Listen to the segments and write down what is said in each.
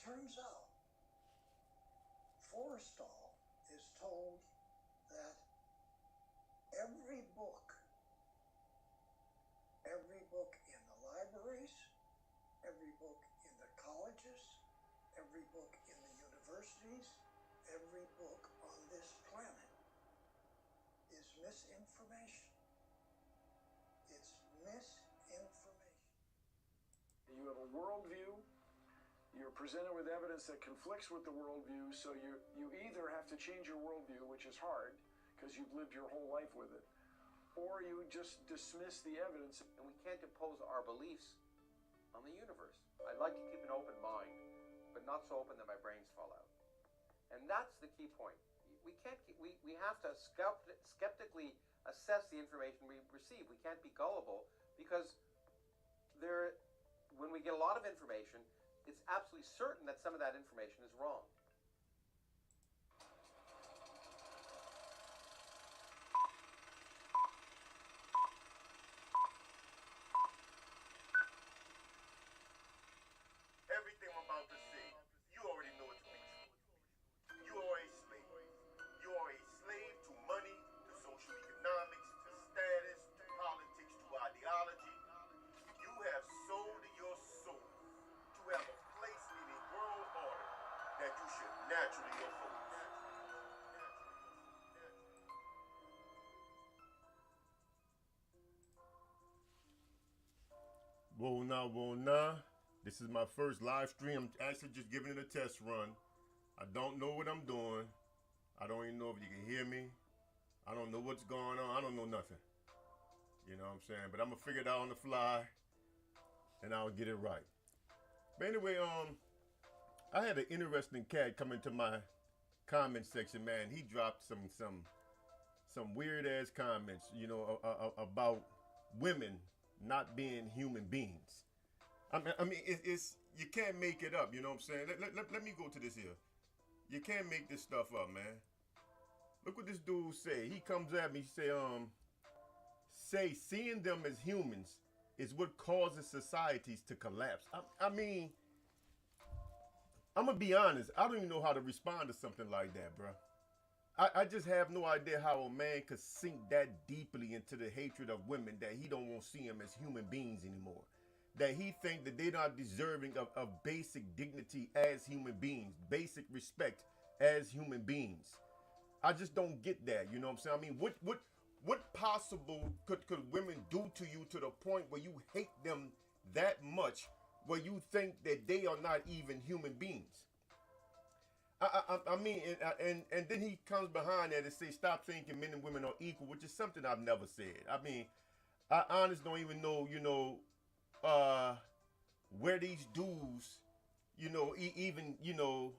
turns out Forrestal is told that every book in the libraries, every book in the colleges, every book in the universities, every book on this planet is misinformation. It's misinformation. You have a worldview, you're presented with evidence that conflicts with the worldview, so you either have to change your worldview, which is hard, because you've lived your whole life with it, or you just dismiss the evidence. And we can't impose our beliefs on the universe. I'd like to keep an open mind, but not so open that my brains fall out. And that's the key point. We can't keep, we have to skeptically assess the information we receive. We can't be gullible, because when we get a lot of information, it's absolutely certain that some of that information is wrong. Everything I'm about to say, you already know it to be true. You are a slave. You are a slave to money, to social economics, to status, to politics, to ideology. You have sold your soul to have a place in a world order that you should naturally oppose. Whoa, nah. This is my first live stream. I'm actually just giving it a test run. I don't know what I'm doing. I don't even know if you can hear me. I don't know what's going on. I don't know nothing. You know what I'm saying? But I'm gonna figure it out on the fly, and I'll get it right. But anyway, I had an interesting cat come into my comment section, man. He dropped some weird ass comments, you know, about women not being human beings. I mean, it's you can't make it up. You know what I'm saying? Let me go to this here. You can't make this stuff up, man. Look what this dude say. He comes at me, say seeing them as humans is what causes societies to collapse. I mean, I'm gonna be honest. I don't even know how to respond to something like that, bro. I just have no idea how a man could sink that deeply into the hatred of women that he don't want to see them as human beings anymore. That he think that they're not deserving of basic dignity as human beings, basic respect as human beings. I just don't get that. You know what I'm saying? I mean, what possible could women do to you to the point where you hate them that much, where you think that they are not even human beings? I mean, and then he comes behind that and say, stop thinking men and women are equal, which is something I've never said. I mean, I honestly don't even know, you know, where these dudes, you know, even, you know,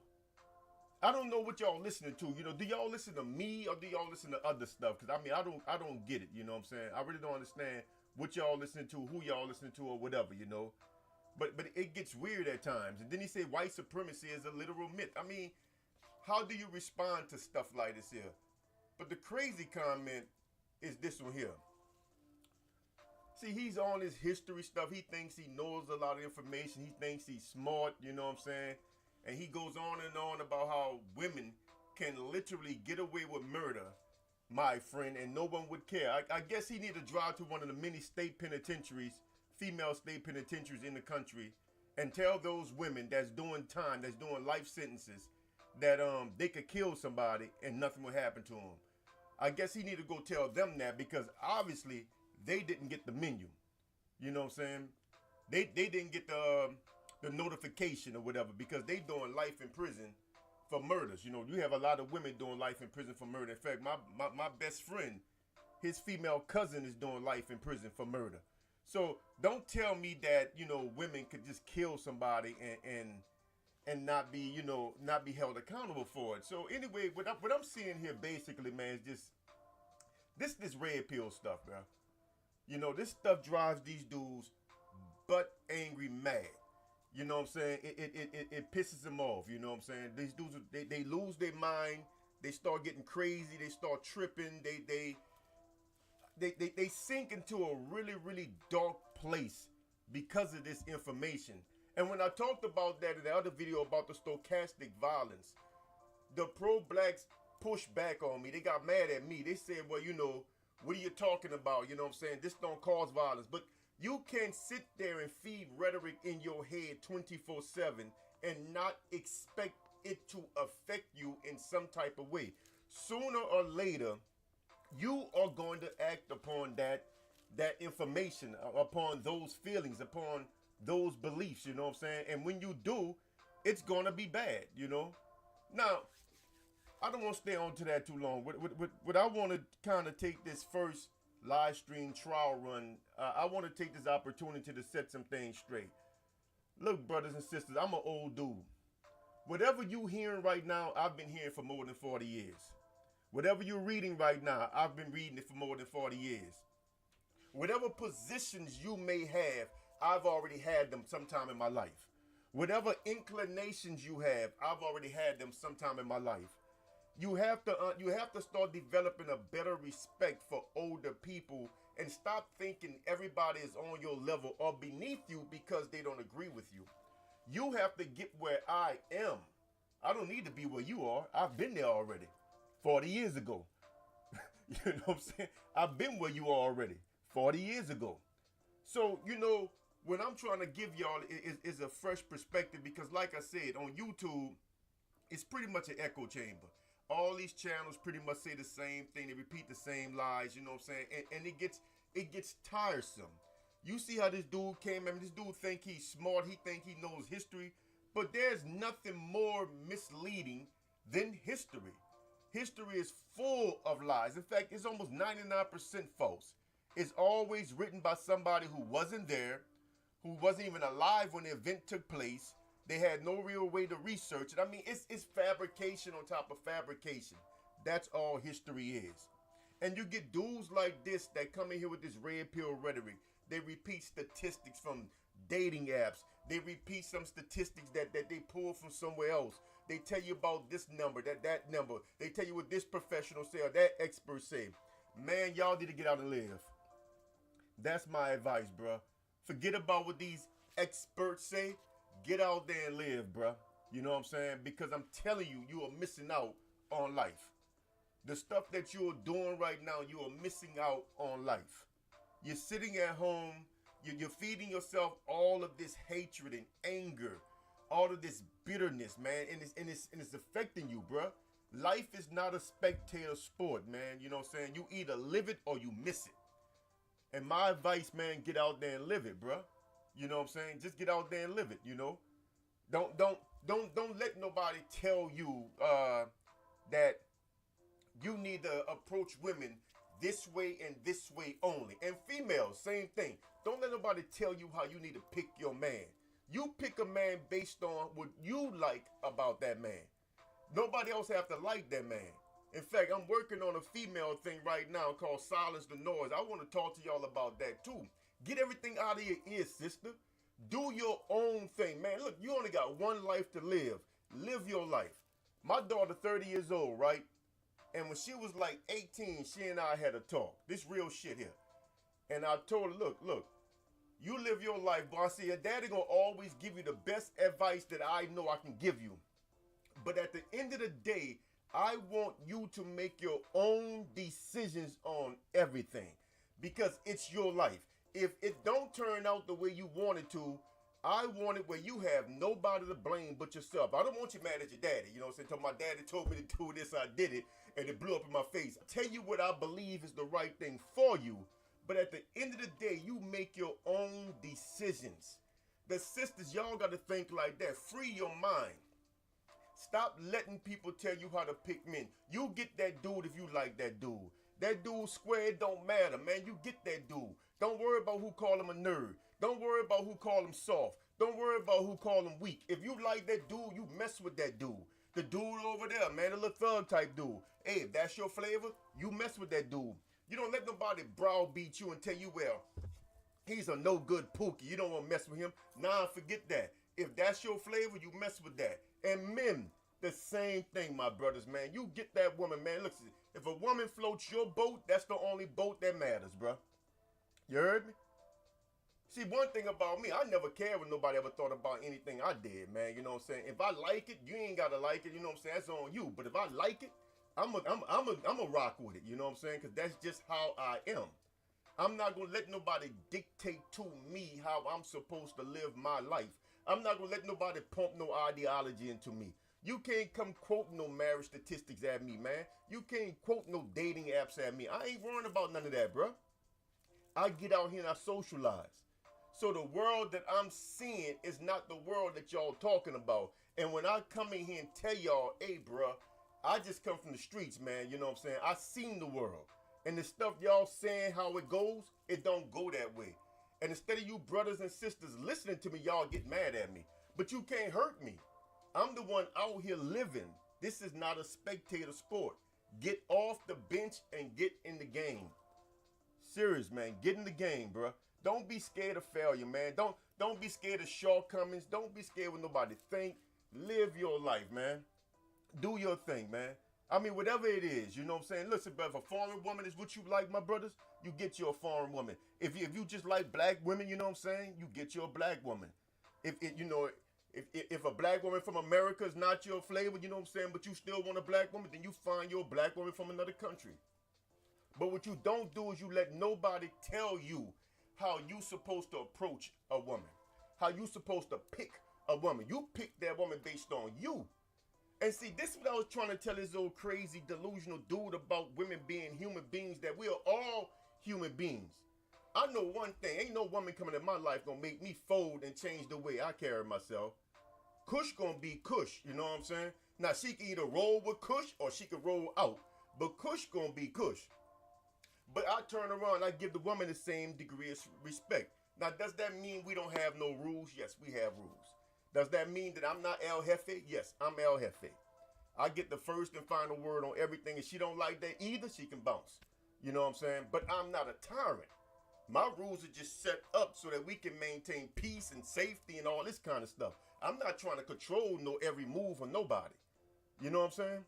I don't know what y'all listening to. You know, do y'all listen to me or do y'all listen to other stuff? Because I mean, I don't get it. You know what I'm saying? I really don't understand what y'all listening to, who y'all listening to, or whatever. You know, but it gets weird at times. And then he said white supremacy is a literal myth. I mean, how do you respond to stuff like this here? But the crazy comment is this one here. See, he's on his history stuff. He thinks he knows a lot of information. He thinks he's smart, you know what I'm saying? And he goes on and on about how women can literally get away with murder, my friend, and no one would care. I guess he need to drive to one of the many state penitentiaries, female state penitentiaries in the country, and tell those women that's doing time, that's doing life sentences, that they could kill somebody and nothing will happen to them. I guess he need to go tell them that, because obviously they didn't get the menu. You know what I'm saying? They didn't get the notification or whatever, because they doing life in prison for murders. You know, you have a lot of women doing life in prison for murder. In fact, my best friend, his female cousin is doing life in prison for murder. So don't tell me that, you know, women could just kill somebody and not be, you know, not be held accountable for it. So anyway, what I'm seeing here basically, man, is just this red pill stuff, bro. You know, this stuff drives these dudes butt angry mad. You know what I'm saying? It pisses them off. You know what I'm saying? These dudes, they lose their mind. They start getting crazy. They start tripping. They sink into a really, really dark place because of this information. And when I talked about that in the other video about the stochastic violence, the pro-blacks pushed back on me. They got mad at me. They said, well, you know, what are you talking about? You know what I'm saying? This don't cause violence. But you can't sit there and feed rhetoric in your head 24/7 and not expect it to affect you in some type of way. Sooner or later, you are going to act upon that information, upon those feelings, upon those beliefs, you know what I'm saying? And when you do, it's going to be bad, you know? Now, I don't want to stay on to that too long. What I want to kind of take this first live stream trial run, I want to take this opportunity to set some things straight. Look, brothers and sisters, I'm an old dude. Whatever you hearing right now, I've been hearing for more than 40 years. Whatever you're reading right now, I've been reading it for more than 40 years. Whatever positions you may have, I've already had them sometime in my life. Whatever inclinations you have, I've already had them sometime in my life. You have to start developing a better respect for older people and stop thinking everybody is on your level or beneath you because they don't agree with you. You have to get where I am. I don't need to be where you are. I've been there already 40 years ago. You know what I'm saying? I've been where you are already 40 years ago. So, you know, what I'm trying to give y'all is a fresh perspective because, like I said, on YouTube, it's pretty much an echo chamber. All these channels pretty much say the same thing. They repeat the same lies, you know what I'm saying? And it gets tiresome. You see how this dude came in. This dude think he's smart. He think he knows history. But there's nothing more misleading than history. History is full of lies. In fact, it's almost 99% false. It's always written by somebody who wasn't there, who wasn't even alive when the event took place. They had no real way to research it. I mean, it's fabrication on top of fabrication. That's all history is. And you get dudes like this that come in here with this red pill rhetoric. They repeat statistics from dating apps. They repeat some statistics that they pull from somewhere else. They tell you about this number, that number. They tell you what this professional say or that expert say. Man, y'all need to get out and live. That's my advice, bruh. Forget about what these experts say. Get out there and live, bruh. You know what I'm saying? Because I'm telling you, you are missing out on life. The stuff that you are doing right now, you are missing out on life. You're sitting at home, you're feeding yourself all of this hatred and anger, all of this bitterness, man, and it's affecting you, bruh. Life is not a spectator sport, man. You know what I'm saying? You either live it or you miss it. And my advice, man, get out there and live it, bruh. You know what I'm saying? Just get out there and live it, you know? Don't let nobody tell you that you need to approach women this way and this way only. And females, same thing. Don't let nobody tell you how you need to pick your man. You pick a man based on what you like about that man. Nobody else have to like that man. In fact, I'm working on a female thing right now called Silence the Noise. I want to talk to y'all about that too. Get everything out of your ears, sister. Do your own thing, man. Look, you only got one life to live. Live your life. My daughter, 30 years old, right? And when she was like 18, she and I had a talk. This real shit here. And I told her, look, you live your life, boy. I see your daddy gonna always give you the best advice that I know I can give you. But at the end of the day, I want you to make your own decisions on everything because it's your life. If it don't turn out the way you want it to, I want it where you have nobody to blame but yourself. I don't want you mad at your daddy. You know what I'm saying? My daddy told me to do this, I did it, and it blew up in my face. I tell you what I believe is the right thing for you, but at the end of the day, you make your own decisions. The sisters, y'all got to think like that. Free your mind. Stop letting people tell you how to pick men. You get that dude if you like that dude. That dude square, it don't matter, man. You get that dude. Don't worry about who call him a nerd. Don't worry about who call him soft. Don't worry about who call him weak. If you like that dude, you mess with that dude. The dude over there, man, the little thug type dude. Hey, if that's your flavor, you mess with that dude. You don't let nobody browbeat you and tell you, well, he's a no good pookie. You don't want to mess with him. Nah, forget that. If that's your flavor, you mess with that. And men, the same thing, my brothers, man. You get that woman, man. Look, if a woman floats your boat, that's the only boat that matters, bro. You heard me? See, one thing about me, I never cared when nobody ever thought about anything I did, man. You know what I'm saying? If I like it, you ain't gotta like it. You know what I'm saying? That's on you. But if I like it, I'm a rock with it. You know what I'm saying? Because that's just how I am. I'm not gonna let nobody dictate to me how I'm supposed to live my life. I'm not gonna let nobody pump no ideology into me. You can't come quote no marriage statistics at me, man. You can't quote no dating apps at me. I ain't worrying about none of that, bro. I get out here and I socialize. So the world that I'm seeing is not the world that y'all talking about. And when I come in here and tell y'all, hey, bro, I just come from the streets, man. You know what I'm saying? I seen the world. And the stuff y'all saying how it goes, it don't go that way. And instead of you brothers and sisters listening to me, y'all get mad at me. But you can't hurt me. I'm the one out here living. This is not a spectator sport. Get off the bench and get in the game. Serious, man. Get in the game, bro. Don't be scared of failure, man. Don't be scared of shortcomings. Don't be scared when nobody think. Live your life, man. Do your thing, man. I mean, whatever it is, you know what I'm saying? Listen, bro, if a foreign woman is what you like, my brothers, you get you a foreign woman. If you just like black women, you know what I'm saying? You get you a black woman. If a black woman from America is not your flavor, you know what I'm saying, but you still want a black woman, then you find your black woman from another country. But what you don't do is you let nobody tell you how you supposed to approach a woman, how you supposed to pick a woman. You pick that woman based on you. And see, this is what I was trying to tell this old crazy delusional dude about women being human beings, that we are all human beings. I know one thing, ain't no woman coming in my life gonna make me fold and change the way I carry myself. Kush gonna be Kush, you know what I'm saying? Now, she can either roll with Kush or she can roll out, but Kush gonna be Kush. But I turn around, I give the woman the same degree of respect. Now, does that mean we don't have no rules? Yes, we have rules. Does that mean that I'm not El Jefe? Yes, I'm El Jefe. I get the first and final word on everything. If she don't like that either, she can bounce. You know what I'm saying? But I'm not a tyrant. My rules are just set up so that we can maintain peace and safety and all this kind of stuff. I'm not trying to control no every move of nobody. You know what I'm saying?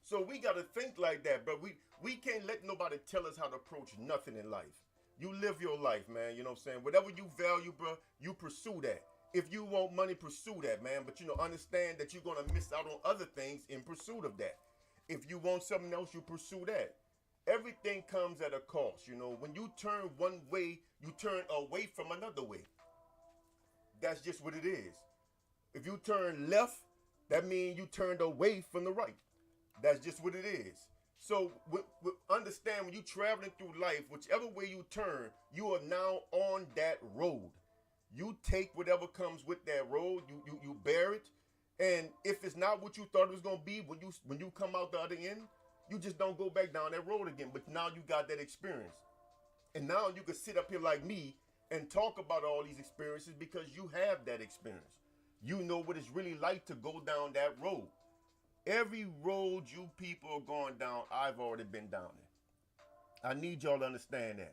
So we got to think like that, but we can't let nobody tell us how to approach nothing in life. You live your life, man. You know what I'm saying? Whatever you value, bro, you pursue that. If you want money, pursue that, man. But, understand that you're going to miss out on other things in pursuit of that. If you want something else, you pursue that. Everything comes at a cost. When you turn one way, you turn away from another way. That's just what it is. If you turn left, that means you turned away from the right. That's just what it is. So understand, when you're traveling through life, whichever way you turn, you are now on that road. You take whatever comes with that road, you bear it. And if it's not what you thought it was going to be, when you come out the other end, you just don't go back down that road again. But now you got that experience. And now you can sit up here like me and talk about all these experiences because you have that experience. You know what it's really like to go down that road. Every road you people are going down, I've already been down it. I need y'all to understand that.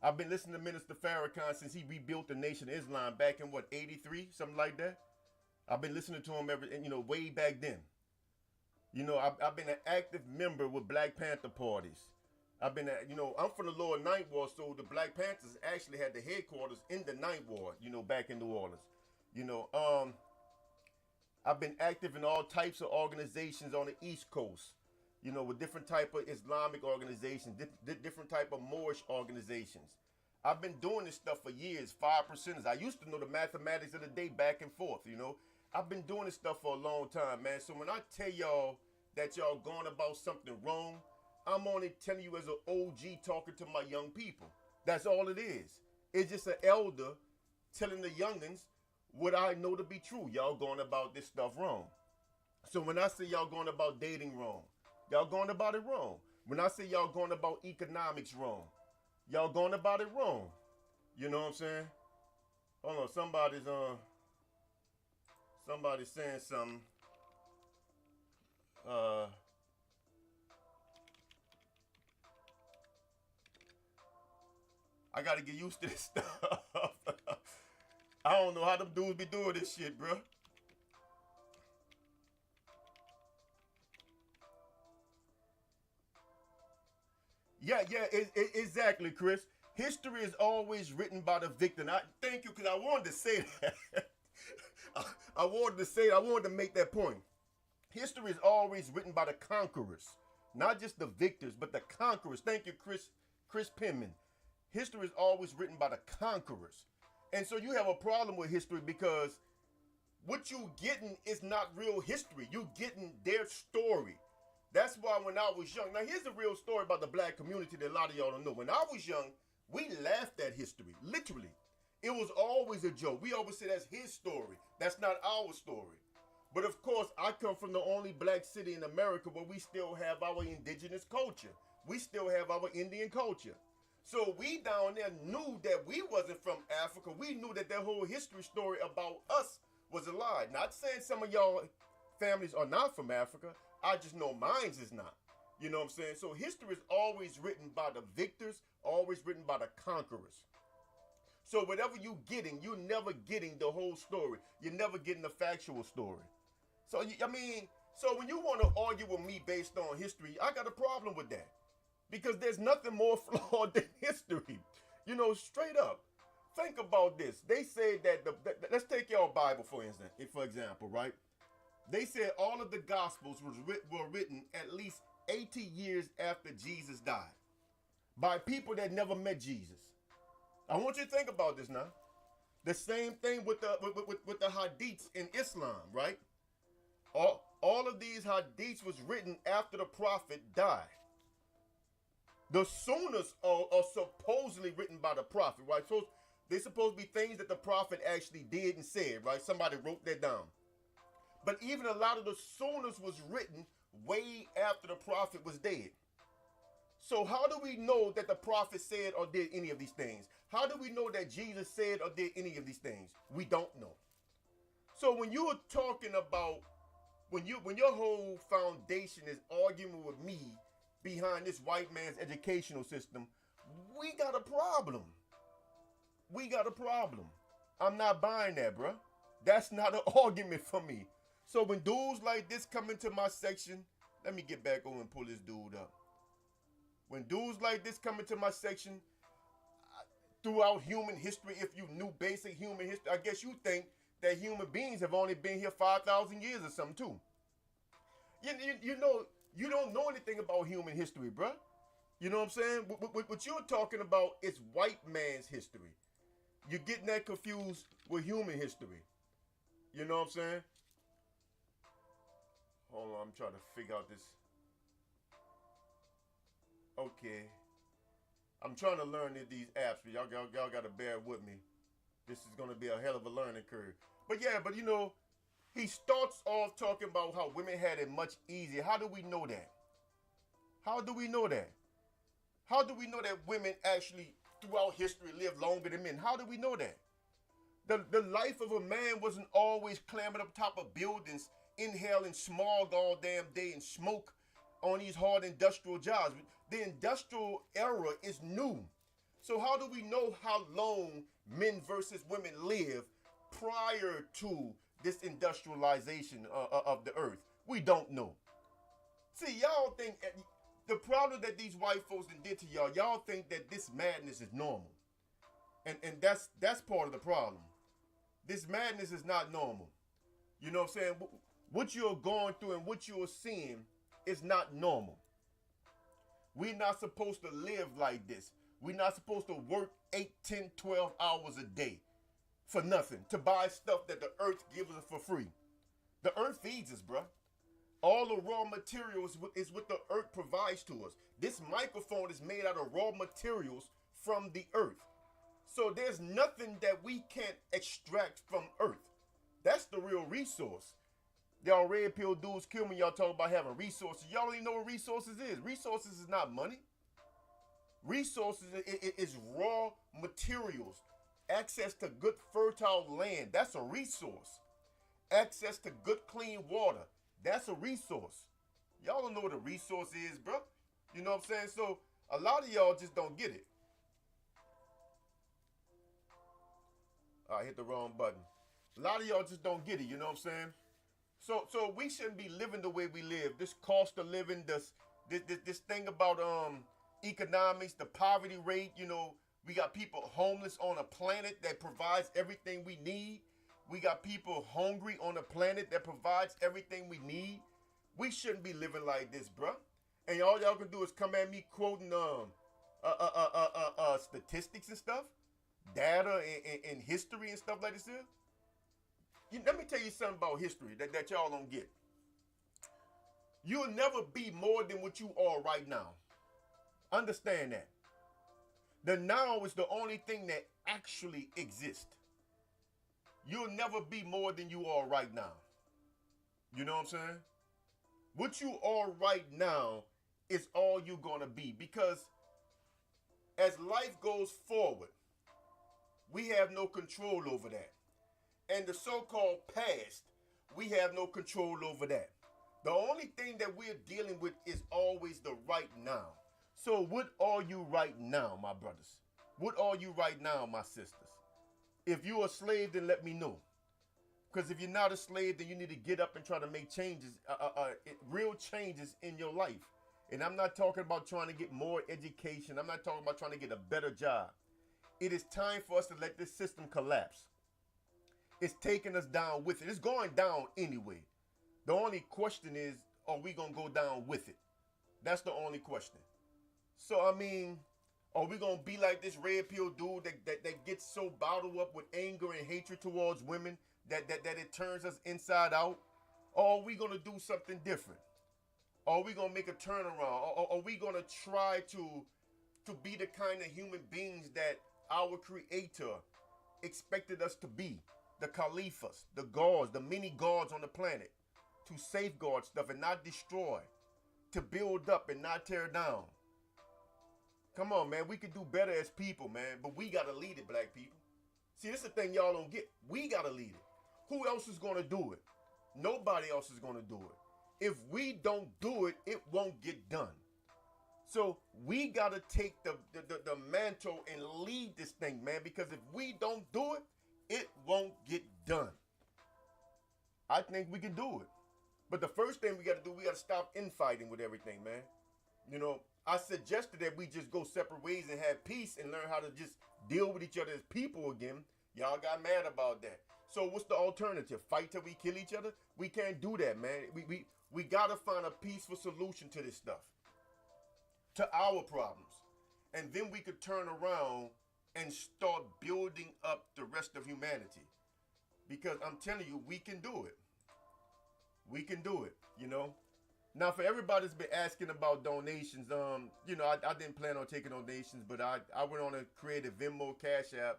I've been listening to Minister Farrakhan since he rebuilt the Nation of Islam back in 83, something like that. I've been listening to him way back then. I've been an active member with Black Panther parties. I'm from the Lower Ninth Ward, so the Black Panthers actually had the headquarters in the Ninth Ward, back in New Orleans. I've been active in all types of organizations on the East Coast, with different type of Islamic organizations, different type of Moorish organizations. I've been doing this stuff for years, 5%ers. I used to know the mathematics of the day back and forth, I've been doing this stuff for a long time, man. So when I tell y'all that y'all going about something wrong, I'm only telling you as an OG talking to my young people. That's all it is. It's just an elder telling the youngins what I know to be true. Y'all going about this stuff wrong. So when I say y'all going about dating wrong, y'all going about it wrong. When I say y'all going about economics wrong, y'all going about it wrong. You know what I'm saying? Hold on, somebody's saying something. I gotta get used to this stuff. I don't know how them dudes be doing this shit, bro. Yeah, exactly, Chris. History is always written by the victim. I thank you, because I wanted to say that. I wanted to make that point. History is always written by the conquerors, not just the victors, but the conquerors. Thank you, Chris Penman. History is always written by the conquerors. And so you have a problem with history because what you getting is not real history. You getting their story. That's why when I was young, now here's a real story about the black community that a lot of y'all don't know. When I was young, we laughed at history, literally. It was always a joke. We always say that's his story. That's not our story. But of course, I come from the only black city in America where we still have our indigenous culture. We still have our Indian culture. So we down there knew that we wasn't from Africa. We knew that their whole history story about us was a lie. Not saying some of y'all families are not from Africa. I just know mine's is not. You know what I'm saying? So history is always written by the victors, always written by the conquerors. So whatever you getting, you're never getting the whole story. You're never getting the factual story. So, so when you want to argue with me based on history, I got a problem with that. Because there's nothing more flawed than history. You know, straight up. Think about this. They say that, let's take your Bible for example, right? They said all of the Gospels were written at least 80 years after Jesus died. By people that never met Jesus. I want you to think about this now. The same thing with the hadiths in Islam, right? All of these hadiths was written after the prophet died. The Sunnahs are supposedly written by the prophet, right? So they're supposed to be things that the prophet actually did and said, right? Somebody wrote that down. But even a lot of the Sunnahs was written way after the prophet was dead. So how do we know that the prophet said or did any of these things? How do we know that Jesus said or did any of these things? We don't know. So when you are talking about, when your whole foundation is arguing with me behind this white man's educational system, we got a problem. We got a problem. I'm not buying that, bruh. That's not an argument for me. So when dudes like this come into my section, let me get back over and pull this dude up. When dudes like this come into my section, throughout human history, if you knew basic human history, I guess you think that human beings have only been here 5,000 years or something too. You know, you don't know anything about human history, bruh. You know what I'm saying? What you're talking about is white man's history. You're getting that confused with human history. You know what I'm saying? Hold on, I'm trying to figure out this. Okay. I'm trying to learn these apps, but y'all got to bear with me. This is going to be a hell of a learning curve. But yeah, you know, he starts off talking about how women had it much easier. How do we know that? How do we know that? How do we know that women actually, throughout history, lived longer than men? How do we know that? The life of a man wasn't always climbing up top of buildings, inhaling smog all damn day and smoke on these hard industrial jobs. The industrial era is new. So how do we know how long men versus women live prior to this industrialization of the earth? We don't know. See, y'all think, the problem that these white folks did to y'all think that this madness is normal. And that's part of the problem. This madness is not normal. You know what I'm saying? What you're going through and what you're seeing is not normal. We're not supposed to live like this. We're not supposed to work 8, 10, 12 hours a day for nothing, to buy stuff that the earth gives us for free. The earth feeds us, bruh. All the raw materials is what the earth provides to us. This microphone is made out of raw materials from the earth. So there's nothing that we can't extract from earth. That's the real resource. Y'all red pill dudes kill me. Y'all talk about having resources. Y'all don't even know what resources is. Resources is not money. Resources is raw materials. Access to good fertile land. That's a resource. Access to good clean water. That's a resource. Y'all don't know what a resource is, bro. You know what I'm saying? So a lot of y'all just don't get it. I hit the wrong button. A lot of y'all just don't get it. You know what I'm saying? So we shouldn't be living the way we live. This cost of living, this thing about economics, the poverty rate. You know, We got people homeless on a planet that provides everything we need. We got people hungry on a planet that provides everything we need. We shouldn't be living like this, bruh. And all y'all can do is come at me quoting statistics and stuff, data and history and stuff like this here. Let me tell you something about history that y'all don't get. You'll never be more than what you are right now. Understand that. The now is the only thing that actually exists. You'll never be more than you are right now. You know what I'm saying? What you are right now is all you're going to be, because as life goes forward, we have no control over that. And the so-called past, we have no control over that. The only thing that we're dealing with is always the right now. So what are you right now, my brothers? What are you right now, my sisters? If you're a slave, then let me know. Because if you're not a slave, then you need to get up and try to make changes, real changes in your life. And I'm not talking about trying to get more education. I'm not talking about trying to get a better job. It is time for us to let this system collapse. It's taking us down with it. It's going down anyway. The only question is, are we going to go down with it? That's the only question. So, I mean, are we going to be like this red pill dude that gets so bottled up with anger and hatred towards women that it turns us inside out? Or are we going to do something different? Are we going to make a turnaround? Or are we going to try to be the kind of human beings that our Creator expected us to be? The Caliphs, the gods, the many gods on the planet, to safeguard stuff and not destroy, to build up and not tear down. Come on, man. We can do better as people, man. But we got to lead it, black people. See, this is the thing y'all don't get. We got to lead it. Who else is going to do it? Nobody else is going to do it. If we don't do it, it won't get done. So we got to take the mantle and lead this thing, man. Because if we don't do it, it won't get done. I think we can do it. But the first thing we got to do, we got to stop infighting with everything, man. You know, I suggested that we just go separate ways and have peace and learn how to just deal with each other as people again. Y'all got mad about that. So what's the alternative? Fight till we kill each other? We can't do that, man. We got to find a peaceful solution to this stuff, to our problems. And then we could turn around and start building up the rest of humanity. Because I'm telling you, we can do it. We can do it, you know. Now, for everybody that's been asking about donations, you know, I didn't plan on taking donations, but I went on to create a Venmo Cash App,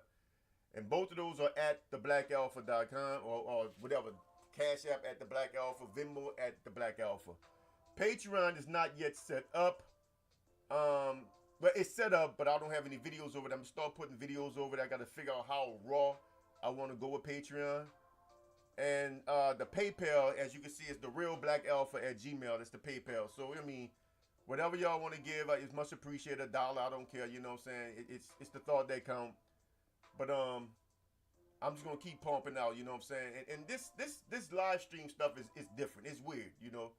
and both of those are at theblackalpha.com or whatever. Cash App at The Black Alpha, Venmo at The Black Alpha. Patreon is not yet set up. But it's set up, but I don't have any videos over it. I'm going to start putting videos over it. I got to figure out how raw I want to go with Patreon. And the PayPal, as you can see, is therealblackalpha@gmail.com. That's the PayPal. So, I mean, whatever y'all want to give, it's much appreciated. $1, I don't care. You know what I'm saying? It's the thought that count. But I'm just going to keep pumping out. You know what I'm saying? And this live stream stuff is different. It's weird, you know.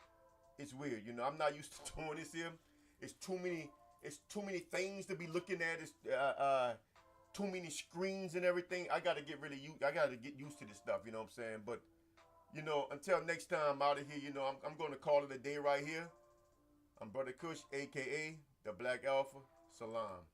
It's weird. You know, I'm not used to doing this here. It's too many things to be looking at. It's too many screens and everything. I gotta get used to this stuff, you know what I'm saying? But, you know, until next time I'm out of here, you know, I'm gonna call it a day right here. I'm Brother Kush, aka The Black Alpha. Salam.